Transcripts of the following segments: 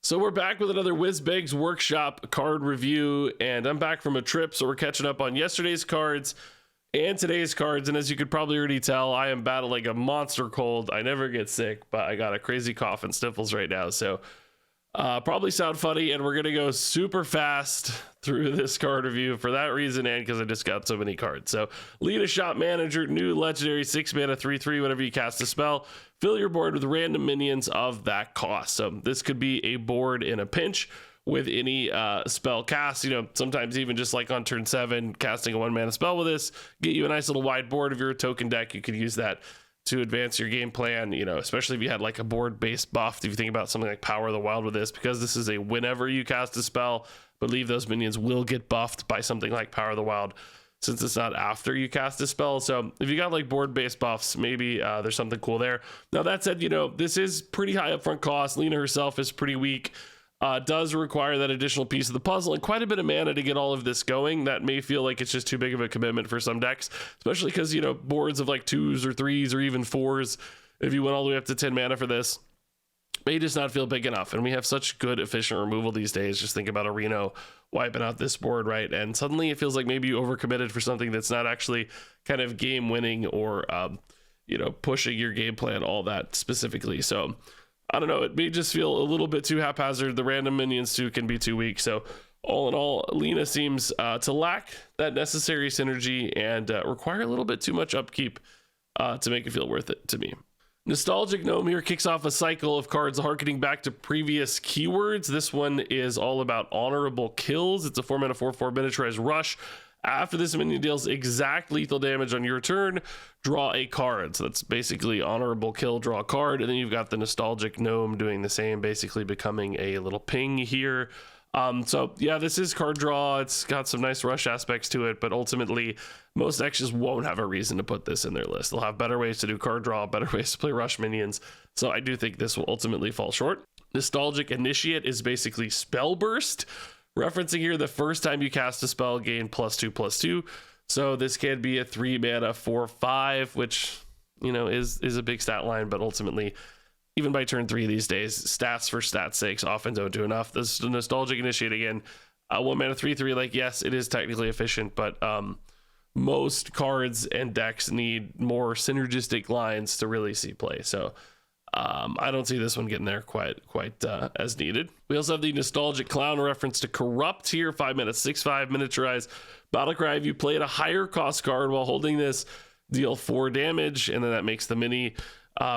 So we're back with another Whizbang's Workshop card review, and I'm back from a trip, so we're catching up on yesterday's cards and today's cards. And as you could probably already tell, I am battling a monster cold. I never get sick, but I got a crazy cough and sniffles right now, so probably sound funny, and we're gonna go super fast through this card review for that reason and because I just got so many cards. So lead a shop manager, new legendary 6-mana 3/3. Whenever you cast a spell, fill your board with random minions of that cost. So this could be a board in a pinch with any spell cast. You know, sometimes even just like on turn 7, casting a 1-mana spell with this, get you a nice little wide board. If you're a token deck, you could use that to advance your game plan, you know, especially if you had like a board-based buff. If you think about something like Power of the Wild with this, because this is a whenever you cast a spell, believe those minions will get buffed by something like Power of the Wild, since it's not after you cast a spell. So if you got like board-based buffs, maybe there's something cool there. Now that said, you know, this is pretty high upfront cost. Lena herself is pretty weak. Does require that additional piece of the puzzle and quite a bit of mana to get all of this going. That may feel like it's just too big of a commitment for some decks, especially because, you know, boards of like 2s or 3s or even 4s, if you went all the way up to 10 mana for this, may just not feel big enough. And we have such good efficient removal these days. Just think about a Reno wiping out this board, right? And suddenly it feels like maybe you overcommitted for something that's not actually kind of game winning or you know, pushing your game plan all that specifically. So I don't know, it may just feel a little bit too haphazard. The random minions too can be too weak. So all in all, Lena seems to lack that necessary synergy and require a little bit too much upkeep to make it feel worth it to me. Nostalgic Gnome here kicks off a cycle of cards harkening back to previous keywords. This one is all about honorable kills. It's a 4-mana 4/4 miniaturized rush. After this minion deals exact lethal damage on your turn, draw a card. So that's basically honorable kill, draw a card. And then you've got the Nostalgic Gnome doing the same, basically becoming a little ping here. So yeah, this is card draw. It's got some nice rush aspects to it, but ultimately most decks just won't have a reason to put this in their list. They'll have better ways to do card draw, better ways to play rush minions. So I do think this will ultimately fall short. Nostalgic Initiate is basically Spell Burst, referencing here the first time you cast a spell, gain +2/+2. So this can be a 3-mana 4/5, which, you know, is a big stat line, but ultimately, even by turn 3 these days, stats for stats' sakes often don't do enough. This Nostalgic Initiate, again, 1-mana 3/3, like, yes, it is technically efficient, but most cards and decks need more synergistic lines to really see play. So I don't see this one getting there quite as needed. We also have the Nostalgic Clown, reference to Corrupt here, 5-mana 6/5 miniaturized battlecry. If you play at a higher cost card while holding this, deal 4 damage, and then that makes the mini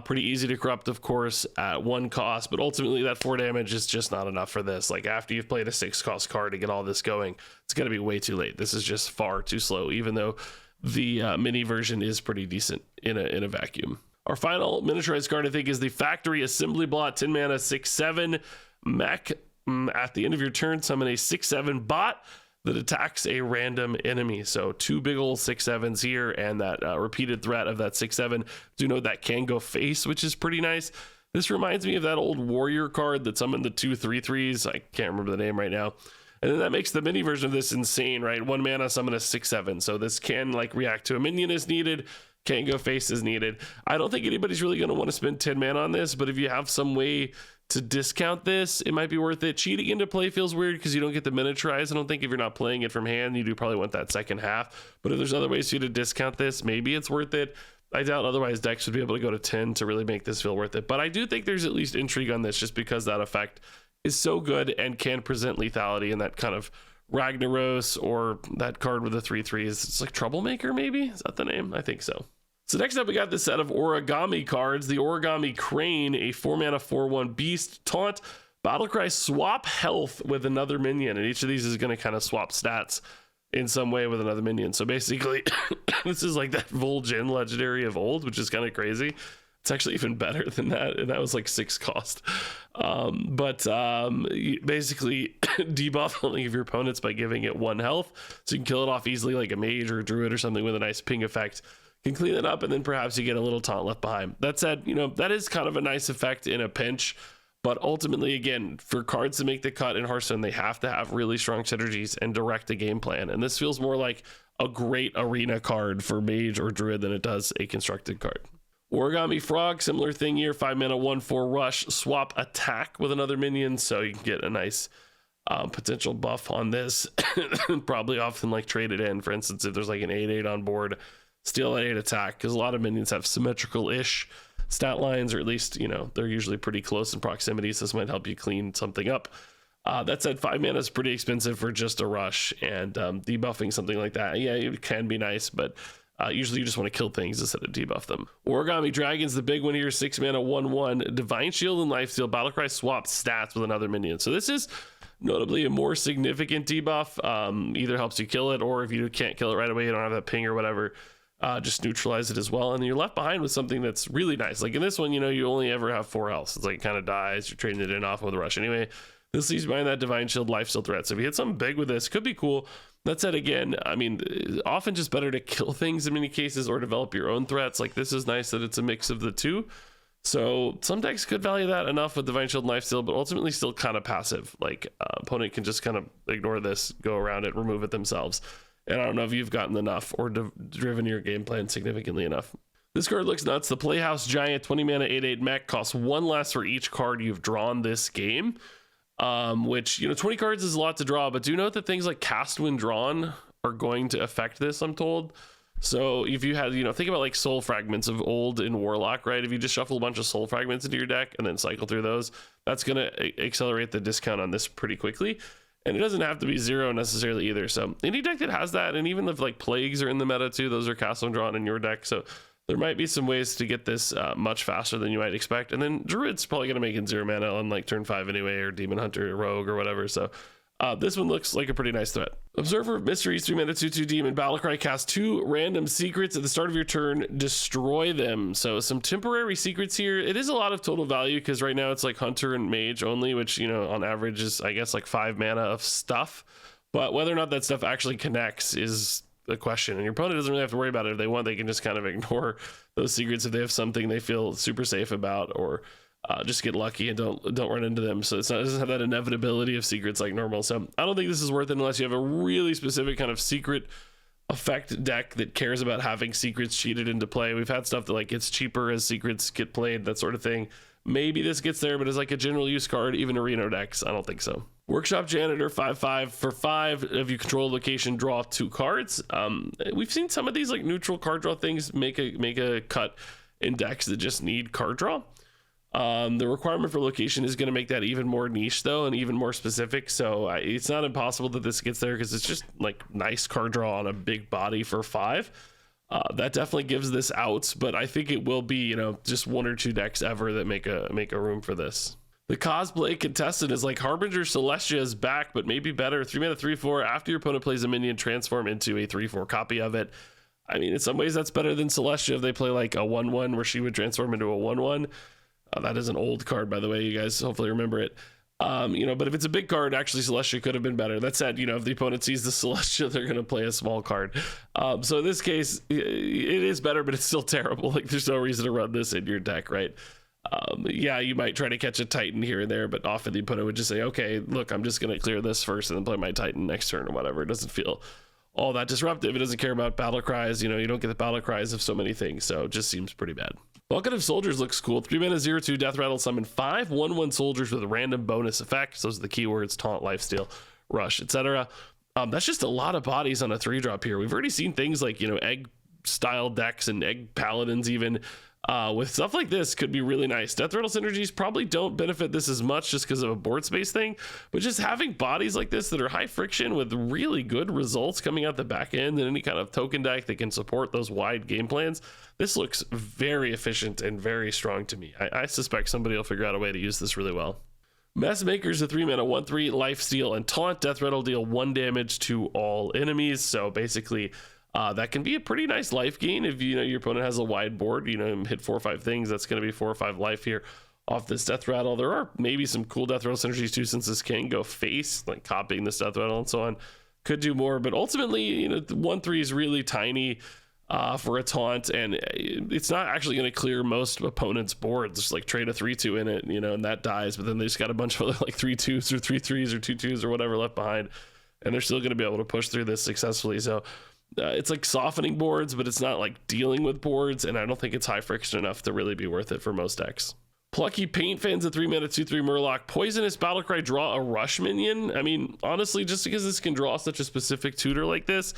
pretty easy to corrupt, of course, at 1 cost, but ultimately that 4 damage is just not enough for this. Like, after you've played a 6-cost card to get all this going, it's going to be way too late. This is just far too slow, even though the mini version is pretty decent in a vacuum. Our final miniaturized card, I think, is the Factory Assembly Blot, 10-mana 6/7 mech. At the end of your turn, summon a 6/7 bot that attacks a random enemy. So 2 big old 6/7s here, and that repeated threat of that 6/7. Do know that can go face, which is pretty nice. This reminds me of that old warrior card that summoned the 2 3/3s. I can't remember the name right now. And then that makes the mini version of this insane, right? 1 mana, summon a 6/7. So this can like react to a minion as needed, can't go face as needed. I don't think anybody's really going to want to spend 10 mana on this, but if you have some way to discount this, it might be worth it. Cheating into play feels weird because you don't get the miniaturize. I don't think if you're not playing it from hand, you do probably want that second half. But if there's other ways for you to discount this, maybe it's worth it. I doubt otherwise decks would be able to go to 10 to really make this feel worth it. But I do think there's at least intrigue on this just because that effect is so good and can present lethality in that kind of Ragnaros or that card with the 3/3s. It's like Troublemaker, maybe? Is that the name? I think so. So next up, we got this set of origami cards. The Origami Crane, a 4-mana 4/1 beast, taunt, battlecry, swap health with another minion. And each of these is going to kind of swap stats in some way with another minion. So basically, this is like that Vol'jin legendary of old, which is kind of crazy. It's actually even better than that, and that was like 6 cost. Basically debuff only of your opponents by giving it 1 health, so you can kill it off easily like a mage or a druid or something with a nice ping effect. Can clean it up, and then perhaps you get a little taunt left behind. That said, you know, that is kind of a nice effect in a pinch, but ultimately, again, for cards to make the cut in Hearthstone, they have to have really strong synergies and direct a game plan, and this feels more like a great arena card for mage or druid than it does a constructed card. Origami Frog, similar thing here, 5 mana, 1/4 rush, swap attack with another minion, so you can get a nice potential buff on this. Probably often like trade it in. For instance, if there's like an 8/8 on board, steal that 8 attack, because a lot of minions have symmetrical-ish stat lines, or at least, you know, they're usually pretty close in proximity, so this might help you clean something up. That said, 5 mana is pretty expensive for just a rush, and debuffing something like that, yeah, it can be nice, but usually you just want to kill things instead of debuff them. Origami Dragon's the big one here, 6 mana, 1/1, Divine Shield and Lifesteal, Battlecry swap stats with another minion. So this is notably a more significant debuff. Either helps you kill it, or if you can't kill it right away, you don't have that ping or whatever, just neutralize it as well. And you're left behind with something that's really nice. Like in this one, you know, you only ever have 4 health. It's like it kind of dies. You're trading it in off with a rush anyway. This leaves behind that Divine Shield Lifesteal threat. So if you hit something big with this, could be cool. That said, again, I mean, often just better to kill things in many cases or develop your own threats. Like this is nice that it's a mix of the two. So some decks could value that enough with Divine Shield and Lifesteal, but ultimately still kind of passive. Like opponent can just kind of ignore this, go around it, remove it themselves. And I don't know if you've gotten enough or driven your game plan significantly enough. This card looks nuts. The Playhouse Giant 20 mana 8/8 mech costs 1 less for each card you've drawn this game. Which, you know, 20 cards is a lot to draw, but do note that things like cast when drawn are going to affect this, I'm told. So if you had, you know, think about like soul fragments of old in Warlock, right? If you just shuffle a bunch of soul fragments into your deck and then cycle through those, that's going to accelerate the discount on this pretty quickly. And it doesn't have to be 0 necessarily either. So any deck that has that, and even if like plagues are in the meta too, those are cast when drawn in your deck. So there might be some ways to get this much faster than you might expect. And then Druid's probably going to make it 0 mana on like turn 5 anyway, or Demon Hunter, or Rogue, or whatever. So this one looks like a pretty nice threat. Observer of Mysteries, 3 mana, 2/2 Demon. Battlecry, cast 2 random secrets at the start of your turn, destroy them. So some temporary secrets here. It is a lot of total value, because right now it's like Hunter and Mage only, which, you know, on average is, I guess, like 5 mana of stuff. But whether or not that stuff actually connects is a question, and your opponent doesn't really have to worry about it. If they want, they can just kind of ignore those secrets if they have something they feel super safe about, or just get lucky and don't run into them. So it doesn't have that inevitability of secrets like normal. So I don't think this is worth it unless you have a really specific kind of secret effect deck that cares about having secrets cheated into play. We've had stuff that like gets cheaper as secrets get played, that sort of thing. Maybe this gets there, but as like a general use card, even Reno decks, I don't think so. Workshop Janitor, 5/5 for 5. If you control a location, draw 2 cards. We've seen some of these like neutral card draw things make a cut in decks that just need card draw. The requirement for location is going to make that even more niche though, and even more specific. So it's not impossible that this gets there, because it's just like nice card draw on a big body for 5. That definitely gives this outs, but I think it will be, you know, just 1 or 2 decks ever that make a room for this. The Cosplay Contestant is like Harbinger Celestia is back, but maybe better. 3 mana 3/4. After your opponent plays a minion, transform into a 3/4 copy of it. I mean, in some ways that's better than Celestia if they play like a 1/1 where she would transform into a 1/1. That is an old card, by the way. You guys hopefully remember it. You know, but if it's a big card, actually Celestia could have been better. That said, you know, if the opponent sees the Celestia, they're going to play a small card. So in this case, it is better, but it's still terrible. Like there's no reason to run this in your deck, right? Yeah, you might try to catch a Titan here and there, but often the opponent would just say, okay, look, I'm just going to clear this first and then play my Titan next turn or whatever. It doesn't feel all that disruptive. It doesn't care about battle cries. You know, you don't get the battle cries of so many things, so it just seems pretty bad. Bucket of Soldiers looks cool. 3 mana 0/2 Death Rattle, summon 5 1/1 soldiers with random bonus effects. Those are the keywords: taunt, lifesteal, rush, etc. That's just a lot of bodies on a 3-drop here. We've already seen things like, you know, egg style decks and egg paladins even. With stuff like this could be really nice. Death Rattle synergies probably don't benefit this as much just because of a board space thing, but just having bodies like this that are high friction with really good results coming out the back end, and any kind of token deck that can support those wide game plans, this looks very efficient and very strong to me. I suspect somebody will figure out a way to use this really well. Messmaker's a 3 mana 1/3 lifesteal and taunt. Death Rattle deal 1 damage to all enemies. So basically, that can be a pretty nice life gain if, you know, your opponent has a wide board, you know, hit 4 or 5 things. That's going to be 4 or 5 life here off this Death Rattle. There are maybe some cool Death Rattle synergies too, since this can go face, like copying this Death Rattle and so on. Could do more, but ultimately, you know, the 1/3 is really tiny for a taunt, and it's not actually going to clear most opponents' boards. Just like trade a 3/2 in it, you know, and that dies, but then they just got a bunch of other like 3/2s or 3/3s or 2/2s or whatever left behind, and they're still going to be able to push through this successfully. So It's like softening boards, but it's not like dealing with boards, and I don't think it's high friction enough to really be worth it for most decks. Plucky Paint Fans, a 3-mana 2/3 Murloc. Poisonous Battlecry, draw a rush minion. I mean, honestly, just because this can draw such a specific tutor like this,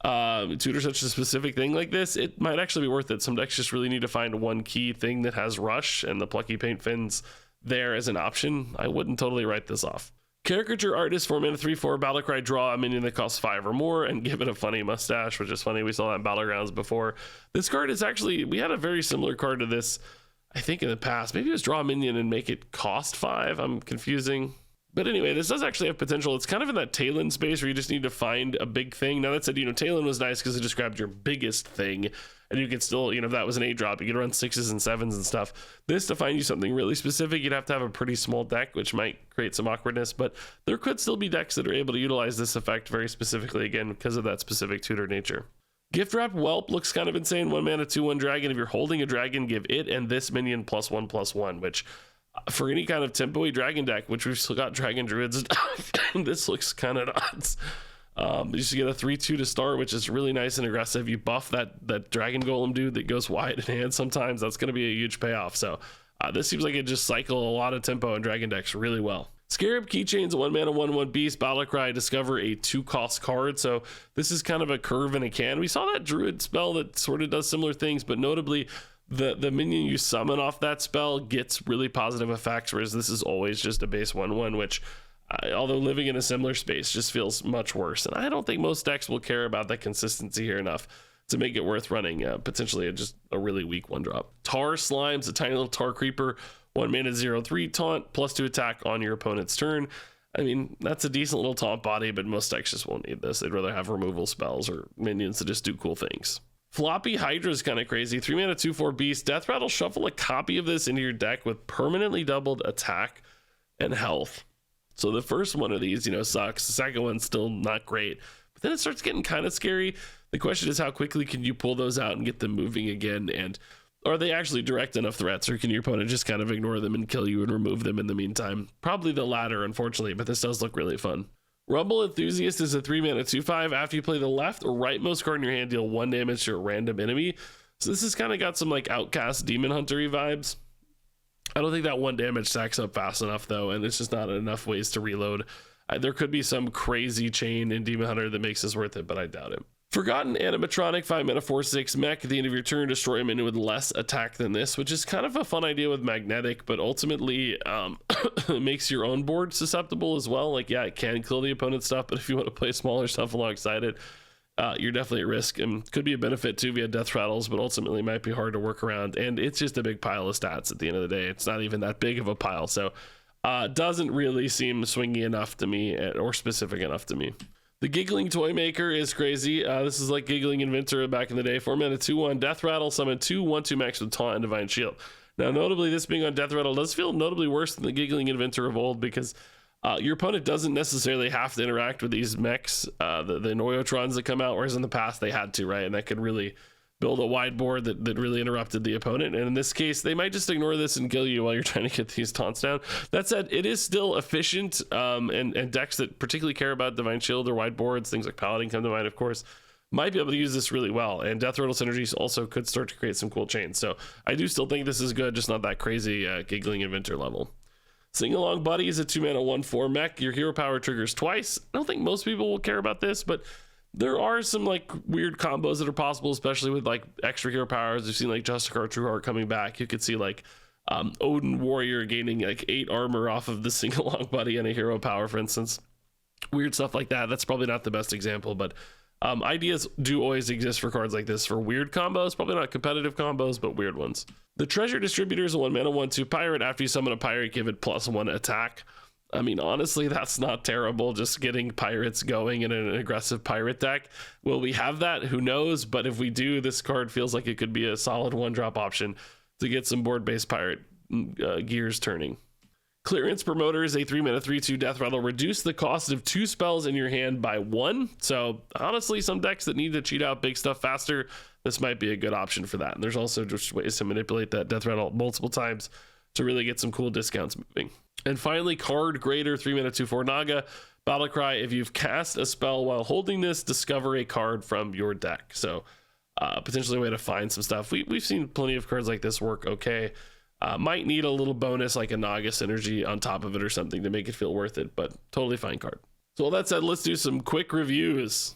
tutor such a specific thing like this, it might actually be worth it. Some decks just really need to find one key thing that has rush, and the Plucky Paint Fins there as an option. I wouldn't totally write this off. Caricature Artist, 4-mana 3/4 Battlecry, draw a minion that costs 5 or more and give it a funny mustache, which is funny. We saw that in Battlegrounds before. This card is actually, we had a very similar card to this, I think, in the past. Maybe it was draw a minion and make it cost 5. I'm confusing. But anyway, this does actually have potential. It's kind of in that Talon space where you just need to find a big thing. Now that said, Talon was nice because it just grabbed your biggest thing, and you could still, if that was an 8-drop, you could run 6s and 7s and stuff. This, to find you something really specific, you'd have to have a pretty small deck, which might create some awkwardness, but there could still be decks that are able to utilize this effect very specifically, again, because of that specific tutor nature. Gift Wrap Whelp looks kind of insane. 1-mana 2/1 dragon. If you're holding a dragon, give it and this minion +1/+1, which for any kind of tempo-y dragon deck, which we've still got dragon druids, this looks kind of nuts. You just get a 3/2 to start, which is really nice and aggressive. You buff that dragon golem dude that goes wide in hand sometimes. That's going to be a huge payoff. So this seems like it just cycle a lot of tempo in dragon decks really well. Scarab Keychains, a 1-mana 1/1 beast. Battlecry, discover a 2-cost card. So this is kind of a curve in a can. We saw that druid spell that sort of does similar things, but notably the minion you summon off that spell gets really positive effects, whereas this is always just a base 1/1, which although living in a similar space just feels much worse. And I don't think most decks will care about that consistency here enough to make it worth running potentially just a really weak 1-drop. Tar Slimes, a tiny little tar creeper, 1-mana 0/3 taunt, +2 attack on your opponent's turn. I mean, that's a decent little taunt body, but most decks just won't need this. They'd rather have removal spells or minions that just do cool things. Floppy Hydra is kind of crazy. 3-mana 2/4 beast. Death Rattle, shuffle a copy of this into your deck with permanently doubled attack and health. So the first one of these, sucks. The second one's still not great. But then it starts getting kind of scary. The question is, how quickly can you pull those out and get them moving again? And are they actually direct enough threats, or can your opponent just kind of ignore them and kill you and remove them in the meantime? Probably the latter, unfortunately, but this does look really fun. Rumble Enthusiast is a 3-mana 2/5. After you play the left or rightmost card in your hand, deal 1 damage to a random enemy. So this has kind of got some like Outcast Demon Hunter-y vibes. I don't think that 1 damage stacks up fast enough though, and it's just not enough ways to reload. There could be some crazy chain in Demon Hunter that makes this worth it, but I doubt it. Forgotten Animatronic, 5-mana 4/6 mech. At the end of your turn, destroy a minion with less attack than this, which is kind of a fun idea with Magnetic, but ultimately it makes your own board susceptible as well. Like, yeah, it can kill the opponent's stuff, but if you want to play smaller stuff alongside it, you're definitely at risk, and could be a benefit too via death rattles, but ultimately might be hard to work around, and it's just a big pile of stats at the end of the day. It's not even that big of a pile, so doesn't really seem swingy enough to me or specific enough to me. The Giggling Toy Maker is crazy. This is like Giggling Inventor back in the day. 4-mana 2/1 Death Rattle, summon 2 1/2 max with Taunt and Divine Shield. Now, notably, this being on Death Rattle does feel notably worse than the Giggling Inventor of old, because your opponent doesn't necessarily have to interact with these mechs, the Noyotrons that come out, whereas in the past they had to, right? And that could really build a wide board that really interrupted the opponent. And in this case, they might just ignore this and kill you while you're trying to get these taunts down. That said, it is still efficient, and decks that particularly care about Divine Shield or wide boards, things like Paladin come to mind, of course, might be able to use this really well. And Death Rattle synergies also could start to create some cool chains. So I do still think this is good, just not that crazy Giggling Inventor level. Sing Along Buddy is a 2-mana 1/4 mech. Your hero power triggers twice. I don't think most people will care about this, but there are some like weird combos that are possible, especially with like extra hero powers. We've seen like Justicar True Heart coming back. You could see like Odin Warrior gaining like 8 armor off of the Sing Along Buddy and a hero power, for instance. Weird stuff like that. That's probably not the best example, but ideas do always exist for cards like this for weird combos. Probably not competitive combos, but weird ones. The Treasure Distributor is a 1-mana 1/2 pirate. After you summon a pirate, give it +1 attack. I mean, honestly, that's not terrible. Just getting pirates going in an aggressive pirate deck. Will we have that? Who knows? But if we do, this card feels like it could be a solid 1-drop option to get some board-based pirate gears turning. Clearance Promoter is a 3-mana 3/2 Death Rattle. Reduce the cost of 2 spells in your hand by 1. So honestly, some decks that need to cheat out big stuff faster, this might be a good option for that. And there's also just ways to manipulate that Death Rattle multiple times to really get some cool discounts moving. And finally, Card Grader, 3-mana 2/4 Naga. Battlecry, if you've cast a spell while holding this, discover a card from your deck. So potentially a way to find some stuff. We've seen plenty of cards like this work okay. Might need a little bonus like a Naga synergy on top of it or something to make it feel worth it, but totally fine card. So all that said, let's do some quick reviews.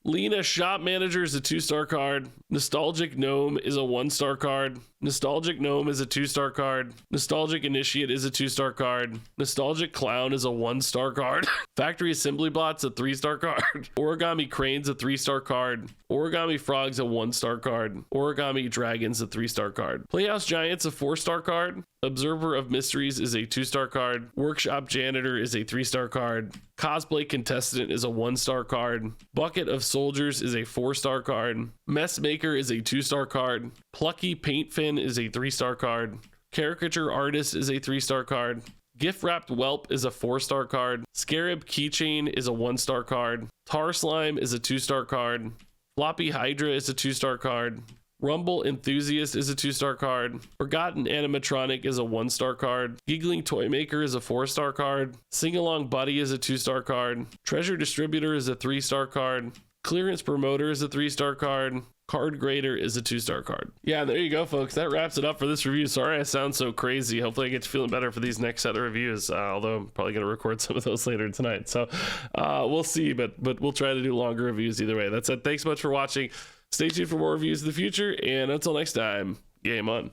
Lena Shop Manager is a 2-star card. Nostalgic Gnome is a 1-star card. Nostalgic Gnome is a 2-star card. Nostalgic Initiate is a 2-star card. Nostalgic Clown is a 1-star card. Factory Assembly Bot's a 3-star card. Origami Crane's a 3-star card. Origami Frog's a 1-star card. Origami Dragon's a 3-star card. Playhouse Giant's a 4-star card. Observer of Mysteries is a 2-star card. Workshop Janitor is a 3-star card. Cosplay Contestant is a 1-star card. Bucket of Soldiers is a 4-star card. Messmaker is a 2-star card. Plucky Paintfin is a 3-star card. Caricature Artist is a 3-star card. Gift Wrapped Whelp is a 4-star card. Scarab Keychain is a 1-star card. Tar Slime is a 2-star card. Floppy Hydra is a 2-star card. Rumble Enthusiast is a 2-star card. Forgotten Animatronic is a 1-star card. Giggling Toymaker is a 4-star card. Sing Along Buddy is a 2-star card. Treasure Distributor is a 3-star card. Clearance Promoter is a 3-star card. Card Grader is a 2-star card. Yeah, there you go, folks. That wraps it up for this review. Sorry I sound so crazy. Hopefully I get you feeling better for these next set of reviews, although I'm probably going to record some of those later tonight. So we'll see, but we'll try to do longer reviews either way. That's it. Thanks so much for watching. Stay tuned for more reviews in the future, and until next time, game on.